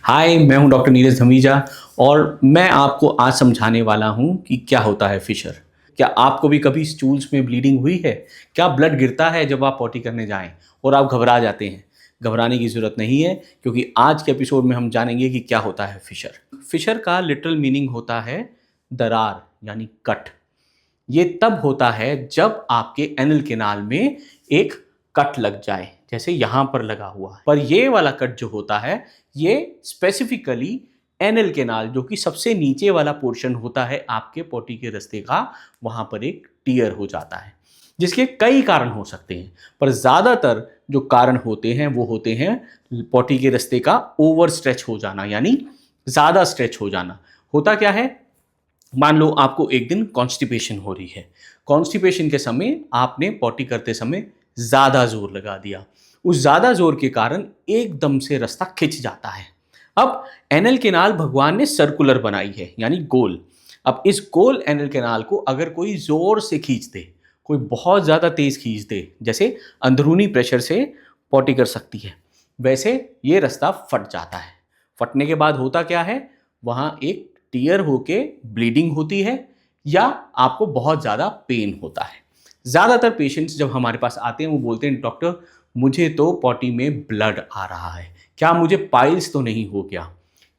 हाय, मैं हूं डॉक्टर नीरज धमीजा और मैं आपको आज समझाने वाला हूं कि क्या होता है फिशर। क्या आपको भी कभी स्टूल्स में ब्लीडिंग हुई है? क्या ब्लड गिरता है जब आप पॉटी करने जाएं और आप घबरा जाते हैं? घबराने की ज़रूरत नहीं है, क्योंकि आज के एपिसोड में हम जानेंगे कि क्या होता है फिशर। फिशर का लिटरल मीनिंग होता है दरार यानी कट। ये तब होता है जब आपके एनल केनाल में एक कट लग जाए, जैसे यहां पर लगा हुआ है। पर ये वाला कट जो होता है, ये स्पेसिफिकली एनल केनाल, जो कि सबसे नीचे वाला पोर्शन होता है आपके पोटी के रास्ते का, वहां पर एक टियर हो जाता है, जिसके कई कारण हो सकते हैं। पर ज्यादातर जो कारण होते हैं वो होते हैं पोटी के रास्ते का ओवर स्ट्रेच हो जाना, यानी ज्यादा स्ट्रेच हो जाना। होता क्या है, मान लो आपको एक दिन कॉन्स्टिपेशन हो रही है। कॉन्स्टिपेशन के समय आपने पॉटी करते समय ज़्यादा जोर लगा दिया। उस ज़्यादा जोर के कारण एकदम से रास्ता खिंच जाता है। अब एनल केनाल भगवान ने सर्कुलर बनाई है, यानी गोल। अब इस गोल एनल केनाल को अगर कोई जोर से खींच दे, कोई बहुत ज़्यादा तेज खींच दे, जैसे अंदरूनी प्रेशर से पॉटी कर सकती है, वैसे ये रास्ता फट जाता है। फटने के बाद होता क्या है, वहां एक टीयर होके ब्लीडिंग होती है या आपको बहुत ज़्यादा पेन होता है। ज़्यादातर पेशेंट्स जब हमारे पास आते हैं वो बोलते हैं, डॉक्टर मुझे तो पॉटी में ब्लड आ रहा है, क्या मुझे पाइल्स तो नहीं हो गया?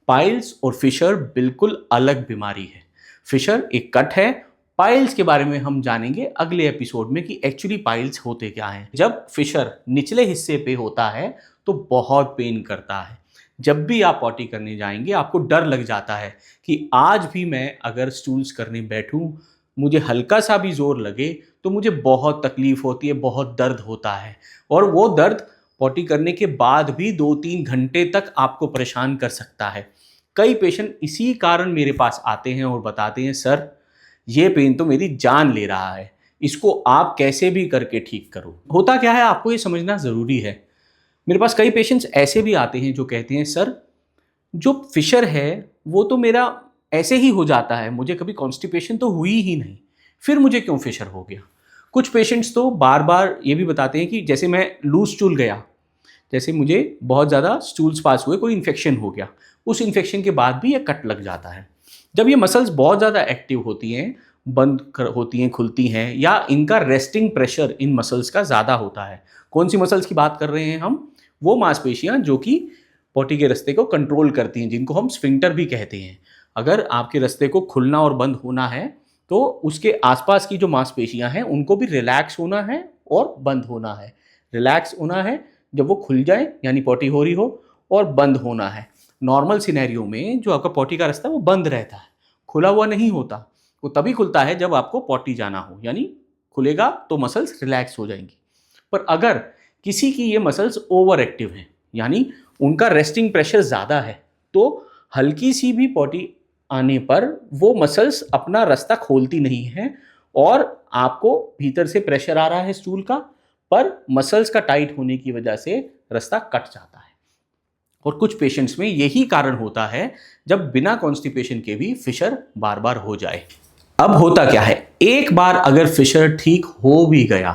पाइल्स और फिशर बिल्कुल अलग बीमारी है। फिशर एक कट है। पाइल्स के बारे में हम जानेंगे अगले एपिसोड में कि एक्चुअली पाइल्स होते क्या हैं। जब फिशर निचले हिस्से पे होता है तो बहुत पेन करता है। जब भी आप पॉटी करने जाएंगे आपको डर लग जाता है कि आज भी मैं अगर स्टूल्स करने बैठूं, मुझे हल्का सा भी जोर लगे तो मुझे बहुत तकलीफ होती है, बहुत दर्द होता है। और वो दर्द पॉटी करने के बाद भी 2-3 घंटे तक आपको परेशान कर सकता है। कई पेशेंट इसी कारण मेरे पास आते हैं और बताते हैं, सर ये पेन तो मेरी जान ले रहा है, इसको आप कैसे भी करके ठीक करो। होता क्या है, आपको ये समझना ज़रूरी है। मेरे पास कई पेशेंट्स ऐसे भी आते हैं जो कहते हैं, सर जो फिशर है वो तो मेरा ऐसे ही हो जाता है, मुझे कभी कॉन्स्टिपेशन तो हुई ही नहीं, फिर मुझे क्यों फिशर हो गया? कुछ पेशेंट्स तो बार बार ये भी बताते हैं कि जैसे मैं लूज स्टूल गया, जैसे मुझे बहुत ज़्यादा स्टूल्स पास हुए, कोई इन्फेक्शन हो गया, उस इन्फेक्शन के बाद भी ये कट लग जाता है। जब ये मसल्स बहुत ज़्यादा एक्टिव होती हैं, होती हैं, खुलती हैं, या इनका रेस्टिंग प्रेशर इन मसल्स का ज़्यादा होता है। कौन सी मसल्स की बात कर रहे हैं हम? वो मांसपेशियां जो कि पॉटी के रास्ते को कंट्रोल करती हैं, जिनको हम स्फिंक्टर भी कहते हैं। अगर आपके रास्ते को खुलना और बंद होना है तो उसके आसपास की जो मांसपेशियां हैं उनको भी रिलैक्स होना है और बंद होना है। रिलैक्स होना है जब वो खुल जाए, यानी पॉटी हो रही हो, और बंद होना है नॉर्मल सिनेरियो में जो आपका पॉटी का रास्ता है वो बंद रहता है, खुला हुआ नहीं होता। वो तभी खुलता है जब आपको पॉटी जाना हो, यानी खुलेगा तो मसल्स रिलैक्स हो जाएंगी। पर अगर किसी की ये मसल्स ओवर एक्टिव हैं, यानी उनका रेस्टिंग प्रेशर ज़्यादा है, तो हल्की सी भी पॉटी आने पर वो मसल्स अपना रास्ता खोलती नहीं है और आपको भीतर से प्रेशर आ रहा है स्टूल का, पर मसल्स का टाइट होने की वजह से रास्ता कट जाता है। और कुछ पेशेंट्स में यही कारण होता है जब बिना कॉन्स्टिपेशन के भी फिशर बार बार हो जाए। अब होता क्या है, एक बार अगर फिशर ठीक हो भी गया,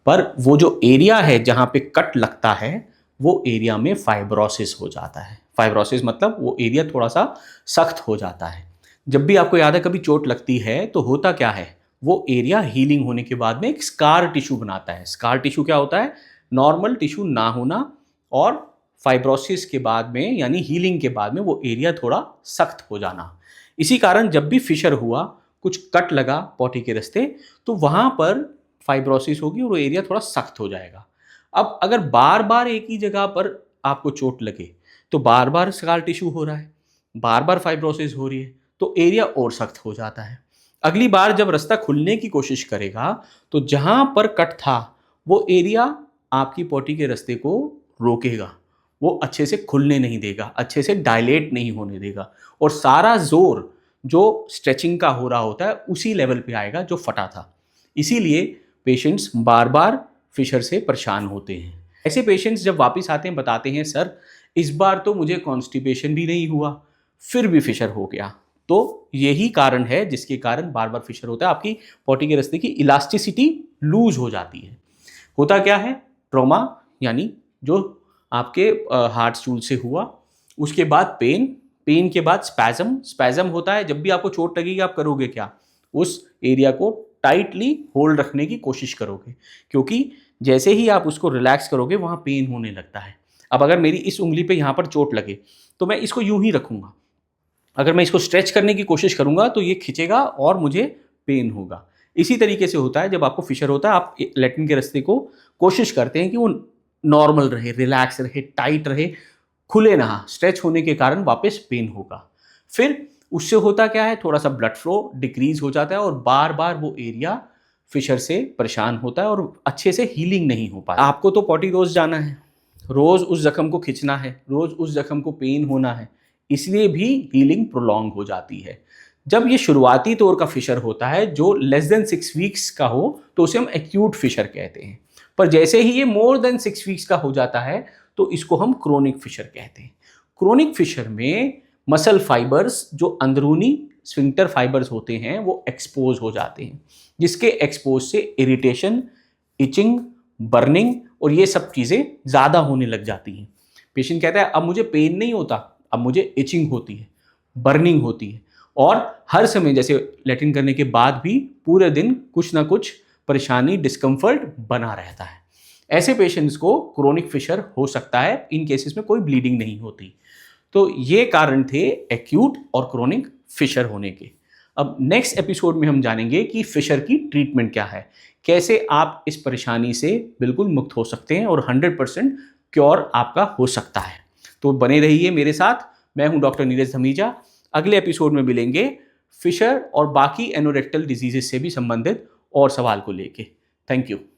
पर वो जो एरिया है जहां पे कट लगता है वो एरिया में फाइब्रोसिस हो जाता है। फाइब्रोसिस मतलब वो एरिया थोड़ा सा सख्त हो जाता है। जब भी आपको याद है कभी चोट लगती है तो होता क्या है, वो एरिया हीलिंग होने के बाद में एक स्कार टिश्यू बनाता है। स्कार टिश्यू क्या होता है? नॉर्मल टिश्यू ना होना और फाइब्रोसिस के बाद में, यानी हीलिंग के बाद में, वो एरिया थोड़ा सख्त हो जाना। इसी कारण जब भी फिशर हुआ, कुछ कट लगा पॉटी के रास्ते, तो वहां पर फाइब्रोसिस होगी और वो एरिया थोड़ा सख्त हो जाएगा। अब अगर बार बार एक ही जगह पर आपको चोट लगे तो बार बार स्कार टिश्यू हो रहा है, बार बार फाइब्रोसिस हो रही है, तो एरिया और सख्त हो जाता है। अगली बार जब रास्ता खुलने की कोशिश करेगा तो जहां पर कट था वो एरिया आपकी पॉटी के रास्ते को रोकेगा, वो अच्छे से खुलने नहीं देगा, अच्छे से डायलेट नहीं होने देगा, और सारा जोर जो स्ट्रेचिंग का हो रहा होता है उसी लेवल पे आएगा जो फटा था। इसीलिए पेशेंट्स बार बार फिशर से परेशान होते हैं। ऐसे पेशेंट्स जब वापस आते हैं बताते हैं, सर इस बार तो मुझे कॉन्स्टिपेशन भी नहीं हुआ, फिर भी फिशर हो गया। तो यही कारण है जिसके कारण बार बार फिशर होता है। आपकी पॉटी के रास्ते की इलास्टिसिटी लूज हो जाती है। होता क्या है, ट्रॉमा, यानी जो आपके हार्ट स्टूल से हुआ उसके बाद पेन, पेन के बाद स्पैज़म, स्पैज़म होता है जब भी आपको चोट लगेगी आप करोगे क्या, उस एरिया को टाइटली होल्ड रखने की कोशिश करोगे, क्योंकि जैसे ही आप उसको रिलैक्स करोगे वहाँ पेन होने लगता है। अब अगर मेरी इस उंगली पे यहाँ पर चोट लगे तो मैं इसको यूं ही रखूंगा, अगर मैं इसको स्ट्रेच करने की कोशिश करूंगा तो ये खिंचेगा और मुझे पेन होगा। इसी तरीके से होता है जब आपको फिशर होता है, आप लैट्रिन के रास्ते को कोशिश करते हैं कि वो नॉर्मल रहे, रिलैक्स रहे, टाइट रहे, खुले ना, स्ट्रेच होने के कारण वापस पेन होगा। फिर उससे होता क्या है, थोड़ा सा ब्लड फ्लो डिक्रीज हो जाता है और बार बार वो एरिया फिशर से परेशान होता है और अच्छे से हीलिंग नहीं हो पाती। आपको तो पॉटी रोज जाना है, रोज उस जख्म को खींचना है, रोज उस जख्म को पेन होना है, इसलिए भी हीलिंग प्रोलॉन्ग हो जाती है। जब ये शुरुआती तौर का फिशर होता है जो लेस देन 6 वीक्स का हो तो उसे हम एक्यूट फिशर कहते हैं, पर जैसे ही ये मोर देन 6 वीक्स का हो जाता है तो इसको हम क्रोनिक फिशर कहते हैं। क्रोनिक फिशर में मसल फाइबर्स जो अंदरूनी स्फिंक्टर फाइबर्स होते हैं वो एक्सपोज हो जाते हैं, जिसके एक्सपोज से इरिटेशन, इचिंग, बर्निंग और ये सब चीज़ें ज़्यादा होने लग जाती हैं। पेशेंट कहता है अब मुझे पेन नहीं होता, अब मुझे इचिंग होती है, बर्निंग होती है, और हर समय जैसे लैट्रिन करने के बाद भी पूरे दिन कुछ ना कुछ परेशानी, डिस्कम्फर्ट बना रहता है। ऐसे पेशेंट्स को क्रोनिक फिशर हो सकता है, इन केसेस में कोई ब्लीडिंग नहीं होती। तो ये कारण थे एक्यूट और क्रोनिक फिशर होने के। अब नेक्स्ट एपिसोड में हम जानेंगे कि फिशर की ट्रीटमेंट क्या है, कैसे आप इस परेशानी से बिल्कुल मुक्त हो सकते हैं और 100% क्योर आपका हो सकता है। तो बने रहिए मेरे साथ, मैं हूं डॉक्टर नीरज धमीजा। अगले एपिसोड में मिलेंगे फिशर और बाकी एनोरेक्टल डिजीजेस से भी संबंधित और सवाल को लेके। Thank you.